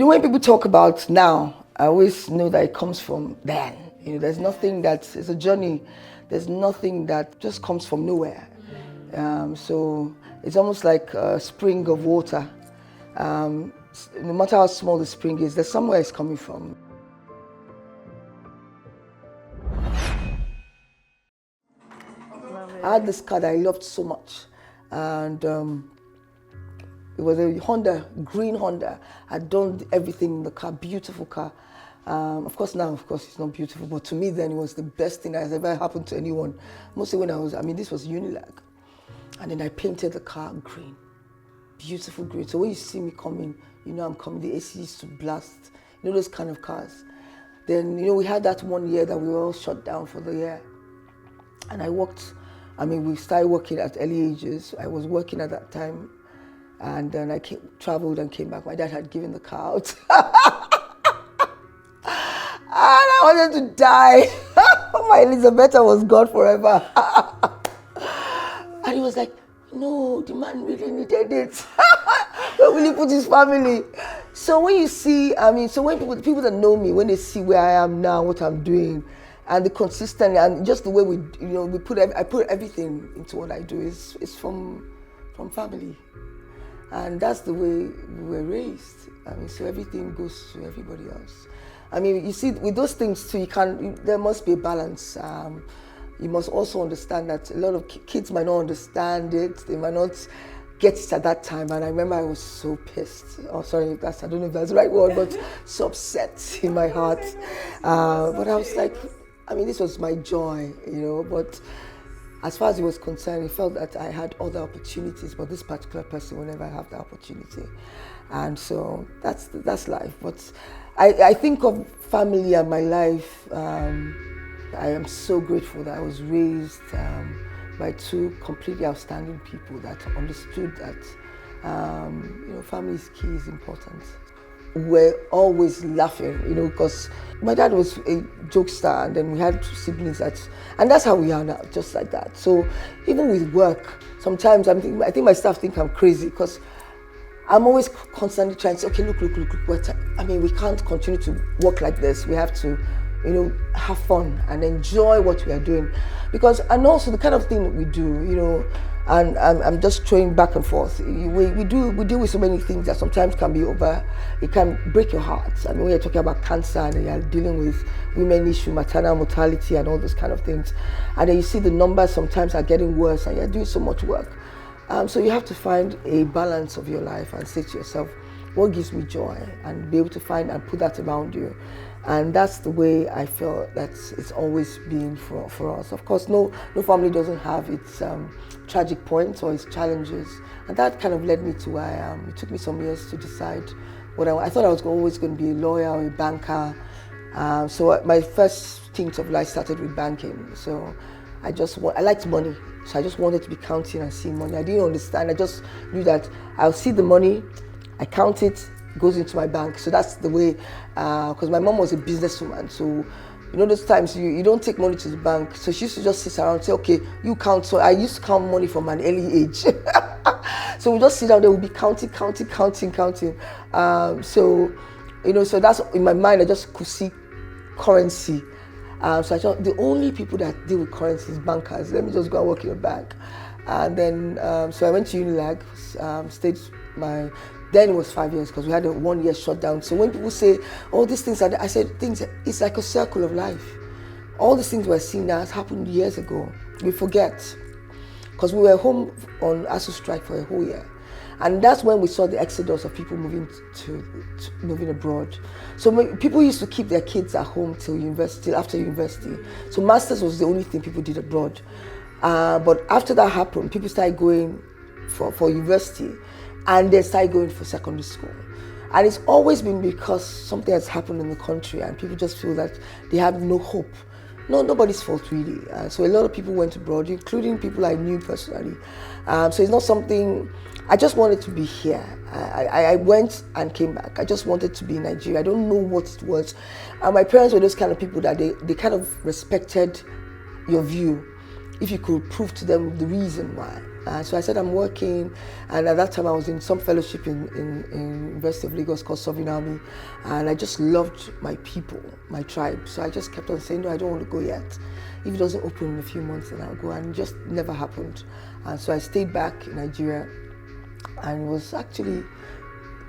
when people talk about now, I always know that it comes from then. There's nothing it's a journey. There's nothing that just comes from nowhere. So it's almost like a spring of water. No matter how small the spring is, there's somewhere it's coming from. I had this car that I loved so much, and it was a Honda, green Honda. I'd done everything in the car, beautiful car. Of course, it's not beautiful, but to me then it was the best thing that has ever happened to anyone. Mostly when this was Unilag. And then I painted the car green, beautiful green. So when you see me coming, I'm coming, the AC used to blast, those kind of cars. Then, we had that one year that we were all shut down for the year. And we started working at early ages. I was working at that time. And then I traveled and came back. My dad had given the car out. And I wanted to die. My Elizabetta was gone forever. And he was like, no, the man really needed it. Where will he put his family? So when you see, when people that know me, when they see where I am now, what I'm doing, and the consistency, and just the way I put everything into what I do is from family. And that's the way we were raised. So everything goes to everybody else. You see, with those things too, there must be a balance. You must also understand that a lot of kids might not understand it. They might not get it at that time. And I remember I was so pissed. Oh, sorry, I don't know if that's the right word, but so upset in my heart. But I was like, this was my joy, But as far as it was concerned, it felt that I had other opportunities, but this particular person will never have the opportunity. And so that's life. But I think of family and my life. I am so grateful that I was raised by two completely outstanding people that understood that family is key, is important. We're always laughing, because my dad was a jokester, and then we had two siblings and that's how we are now, just like that. So even with work, sometimes I think my staff think I'm crazy because I'm always constantly trying to say, okay, look, we can't continue to work like this. We have to, have fun and enjoy what we are doing. And also the kind of thing that we do, and I'm just throwing back and forth. We deal with so many things that sometimes can be it can break your heart. When you're talking about cancer and you're dealing with women issue, maternal mortality and all those kind of things. And then you see the numbers sometimes are getting worse and you're doing so much work. So you have to find a balance of your life and say to yourself, what gives me joy, and be able to find and put that around you. And that's the way I feel that it's always been for us. Of course, no family doesn't have its tragic points or its challenges. And that kind of led me to where I am. It took me some years to decide what I thought I was always going to be a lawyer or a banker. So my first stint of life started with banking. So I liked money. So I just wanted to be counting and seeing money. I didn't understand. I just knew that I'll see the money, I count it, goes into my bank. So that's the way, because my mom was a businesswoman. So those times you don't take money to the bank. So she used to just sit around and say, okay, you count. So I used to count money from an early age. So we just sit down there, we'll be counting. So that's in my mind, I just could see currency. So I thought the only people that deal with currency is bankers. Let me just go and work in a bank. And then, so I went to Unilag, then it was 5 years because we had a 1 year shutdown. So when people say, oh, these things I said, it's like a circle of life. All these things we're seeing now has happened years ago. We forget. Because we were home on ASU strike for a whole year. And that's when we saw the exodus of people moving abroad. So people used to keep their kids at home till after university. So masters was the only thing people did abroad. But after that happened, people started going for university, and they started going for secondary school. And it's always been because something has happened in the country and people just feel that they have no hope. No, nobody's fault really. So a lot of people went abroad, including people I knew personally. So it's not something, I just wanted to be here. I went and came back. I just wanted to be in Nigeria. I don't know what it was. My parents were those kind of people that they kind of respected your view if you could prove to them the reason why. So I said I'm working, and at that time I was in some fellowship in University of Lagos called Sovereign Army, and I just loved my people, my tribe. So I just kept on saying, no, I don't want to go yet. If it doesn't open in a few months, then I'll go, and it just never happened. And so I stayed back in Nigeria, and it was actually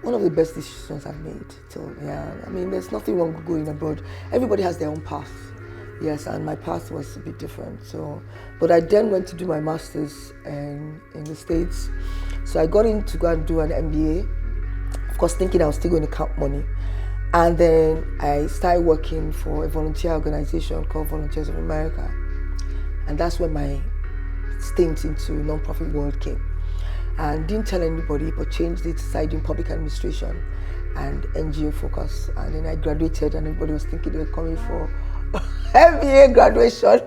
one of the best decisions I've made. So yeah, I mean, there's nothing wrong with going abroad. Everybody has their own path. Yes, and my path was a bit different. So, but I then went to do my master's in the States. So I got in to go and do an MBA, of course thinking I was still going to count money. And then I started working for a volunteer organization called Volunteers of America. And that's when my stint into non-profit world came. And didn't tell anybody, but changed it, started doing public administration and NGO focus. And then I graduated, and everybody was thinking they were coming for MBA graduation.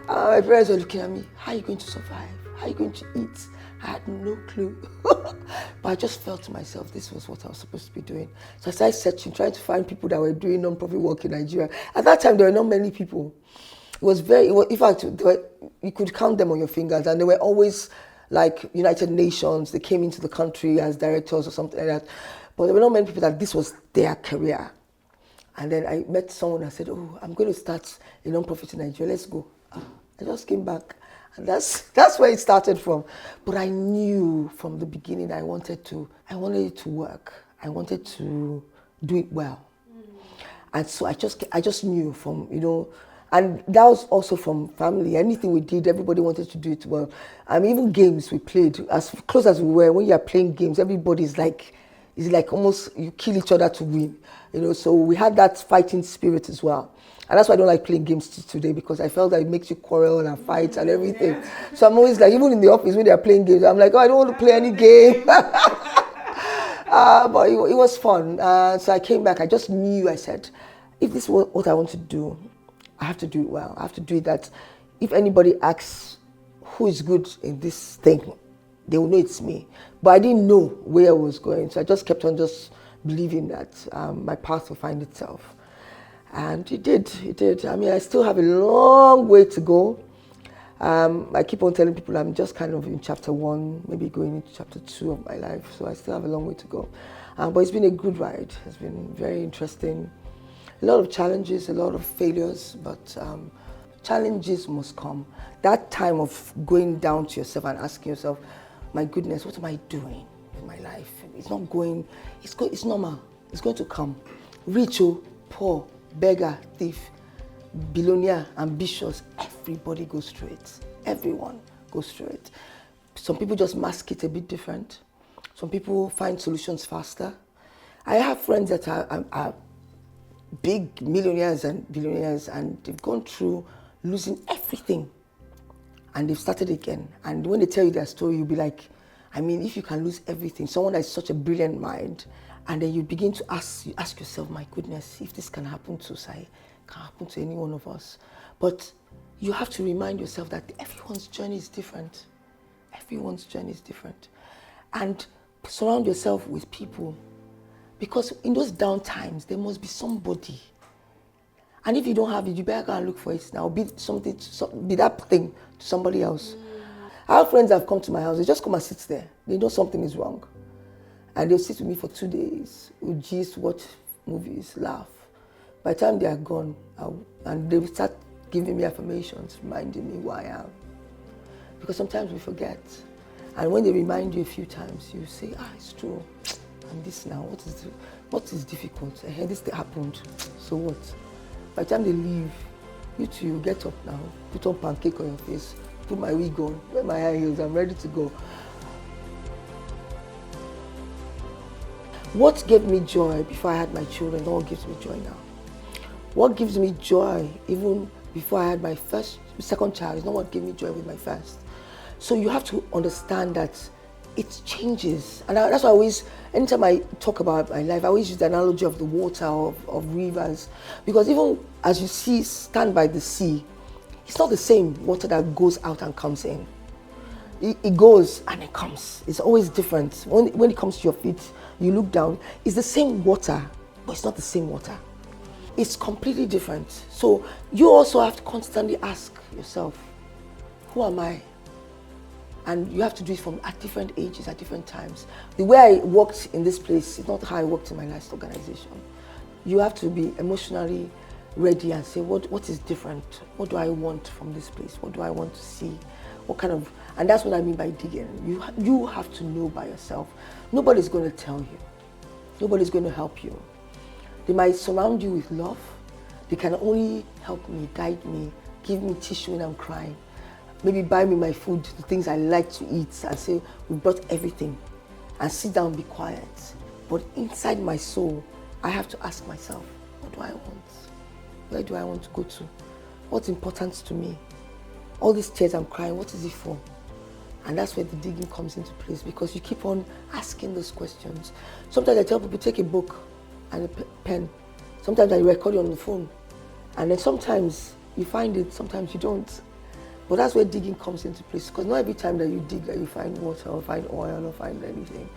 My parents were looking at me, how are you going to survive? How are you going to eat? I had no clue. But I just felt to myself, this was what I was supposed to be doing. So I started searching, trying to find people that were doing non-profit work in Nigeria. At that time, there were not many people. In fact, you could count them on your fingers, and they were always like United Nations. They came into the country as directors or something like that. But there were not many people that this was their career. And then I met someone and said, oh, I'm going to start a non-profit in Nigeria, let's go. I just came back, and that's where it started from. But I knew from the beginning I wanted it to work. I wanted to do it well. And so I just knew from, and that was also from family. Anything we did, everybody wanted to do it well. I mean, even games we played, as close as we were, when you are playing games, everybody's like, it's like almost you kill each other to win, so we had that fighting spirit as well. And that's why I don't like playing games today, because I felt that it makes you quarrel and fight and everything. So I'm always like, even in the office when they're playing games, I'm like, oh, I don't want to play any game. But it was fun. So I came back, I just knew, I said, if this is what I want to do, I have to do it well. I have to do it that if anybody asks who is good in this thing, they will know it's me. But I didn't know where I was going. So I just kept on just believing that my path will find itself. And it did. I mean, I still have a long way to go. I keep on telling people I'm just kind of in chapter 1, maybe going into chapter 2 of my life. So I still have a long way to go. But it's been a good ride. It's been very interesting. A lot of challenges, a lot of failures, but challenges must come. That time of going down to yourself and asking yourself, my goodness, what am I doing in my life? It's not going, it's normal. It's going to come. Rich or poor, beggar, thief, billionaire, ambitious, everybody goes through it. Everyone goes through it. Some people just mask it a bit different. Some people find solutions faster. I have friends that are big millionaires and billionaires, and they've gone through losing everything, and they've started again. And when they tell you their story, you'll be like, I mean, if you can lose everything, someone that is such a brilliant mind, and then you begin to ask yourself, my goodness, if this can happen to Osayi, it can happen to any one of us. But you have to remind yourself that everyone's journey is different. Everyone's journey is different. And surround yourself with people, because in those down times, there must be somebody. And if you don't have it, you better go and look for it now. Be that thing to somebody else. I have friends that have come to my house, they just come and sit there. They know something is wrong. And they'll sit with me for 2 days. We'll gist, watch movies, laugh. By the time they are gone, and they will start giving me affirmations, reminding me who I am. Because sometimes we forget. And when they remind you a few times, you say, it's true. I'm this now. What is difficult? This thing happened. So what? By the time they leave, you two, you get up now, put on pancake on your face, put my wig on, wear my high heels, I'm ready to go. What gave me joy before I had my children, not what gives me joy now. What gives me joy even before I had my second child is not what gave me joy with my first. So you have to understand that it changes. And that's why I always, anytime I talk about my life, I always use the analogy of the water, of rivers. Because even as you stand by the sea, it's not the same water that goes out and comes in. It goes and it comes. It's always different. When it comes to your feet, you look down, it's the same water, but it's not the same water. It's completely different. So you also have to constantly ask yourself, who am I? And you have to do it from at different ages, at different times. The way I worked in this place is not how I worked in my last organization. You have to be emotionally ready and say, what is different? What do I want from this place? What do I want to see? What kind of, and that's what I mean by digging. You have to know by yourself. Nobody's going to tell you. Nobody's going to help you. They might surround you with love. They can only help me, guide me, give me tissue when I'm crying. Maybe buy me my food, the things I like to eat, and say, we brought everything. And sit down and be quiet. But inside my soul, I have to ask myself, what do I want? Where do I want to go to? What's important to me? All these tears I'm crying, what is it for? And that's where the digging comes into place, because you keep on asking those questions. Sometimes I tell people, take a book and a pen. Sometimes I record it on the phone. And then sometimes you find it, sometimes you don't. But that's where digging comes into place, because not every time that you dig that you find water or find oil or find anything.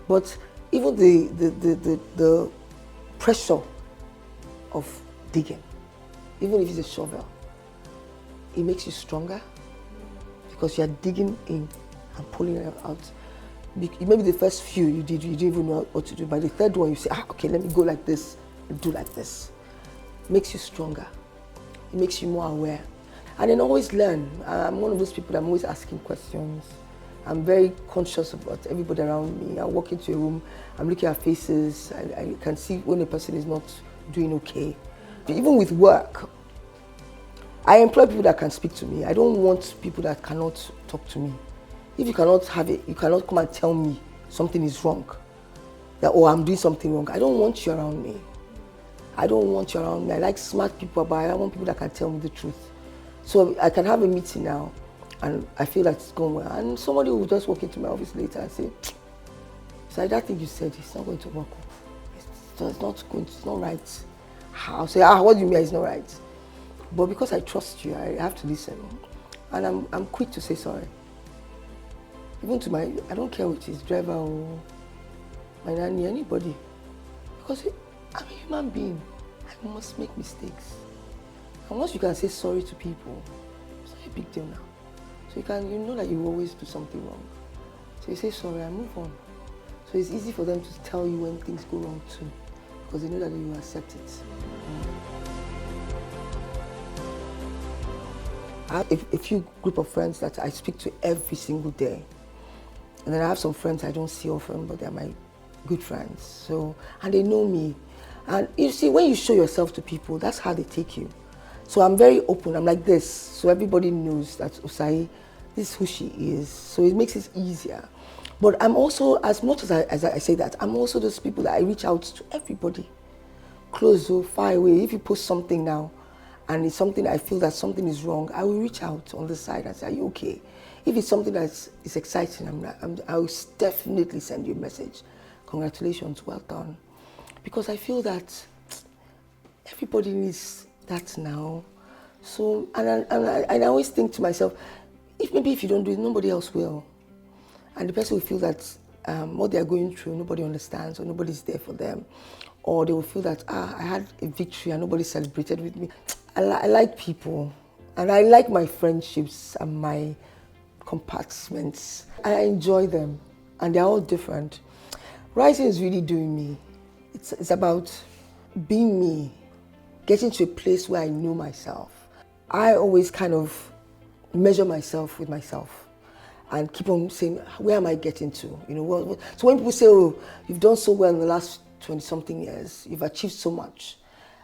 But even the pressure of digging, even if it's a shovel, it makes you stronger, because you're digging in and pulling it out. Maybe the first few you didn't even know what to do. By the third one, you say, okay, let me go like this and do like this. It makes you stronger. It makes you more aware. And then always learn. I'm one of those people that I'm always asking questions. I'm very conscious about everybody around me. I walk into a room, I'm looking at faces, I can see when a person is not doing okay. Even with work, I employ people that can speak to me. I don't want people that cannot talk to me. If you cannot have it, you cannot come and tell me something is wrong, that, oh, I'm doing something wrong. I don't want you around me. I don't want you around me. I like smart people, but I want people that can tell me the truth. So I can have a meeting now, and I feel like it's going well. And somebody will just walk into my office later and say, so that thing you said, it's not going to work. It's not right. I'll say, what do you mean it's not right? But because I trust you, I have to listen. And I'm quick to say sorry. Even to I don't care which is driver or my nanny, anybody. Because I'm a human being. I must make mistakes. And once you can say sorry to people, it's not a big deal now. So you know that you always do something wrong. So you say sorry and move on. So it's easy for them to tell you when things go wrong too, because they know that you accept it. I have a few group of friends that I speak to every single day. And then I have some friends I don't see often, but they're my good friends. So, and they know me. And you see, when you show yourself to people, that's how they take you. So I'm very open, I'm like this, so everybody knows that Osayi, this is who she is. So it makes it easier. But I'm also, as much as I say that, I'm also those people that I reach out to everybody. Close or far away. If you post something now, and it's something I feel that something is wrong, I will reach out on the side and say, are you okay? If it's something that is exciting, I will definitely send you a message. Congratulations, well done. Because I feel that everybody needs that now. So, and I always think to myself, maybe if you don't do it, nobody else will. And the person will feel that what they are going through, nobody understands, or nobody's there for them. Or they will feel that, I had a victory and nobody celebrated with me. I like people, and I like my friendships and my compartments. I enjoy them, and they're all different. Writing is really doing me. It's about being me, getting to a place where I know myself. I always kind of measure myself with myself and keep on saying, where am I getting to? So when people say, oh, you've done so well in the last 20-something years, you've achieved so much.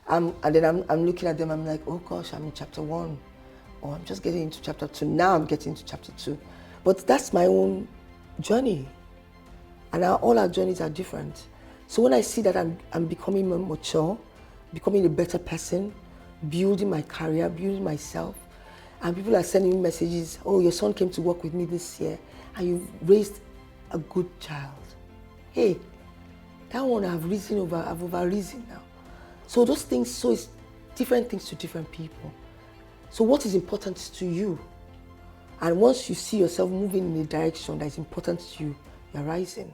And then I'm looking at them, I'm like, oh gosh, I'm in chapter 1. Or I'm just getting into chapter 2. Now I'm getting into chapter 2. But that's my own journey. And all our journeys are different. So when I see that I'm becoming more mature, becoming a better person, building my career, building myself, and people are sending me messages, oh, your son came to work with me this year, and you've raised a good child. Hey, that one I've over-reasoned now. So those things, so it's different things to different people. So what is important to you? And once you see yourself moving in a direction that is important to you, you're rising.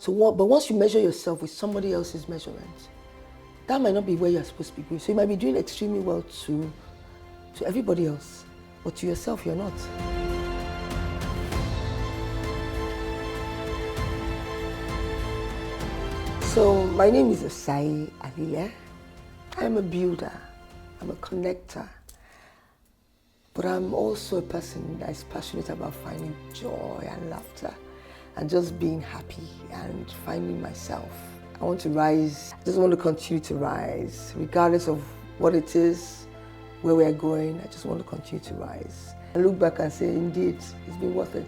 But once you measure yourself with somebody else's measurement, that might not be where you're supposed to be going. So you might be doing extremely well to everybody else, but to yourself, you're not. So my name is Osayi Alile. I'm a builder, I'm a connector, but I'm also a person that is passionate about finding joy and laughter and just being happy and finding myself. I want to rise, I just want to continue to rise, regardless of what it is, where we're going, I just want to continue to rise. I look back and say, indeed, it's been worth it.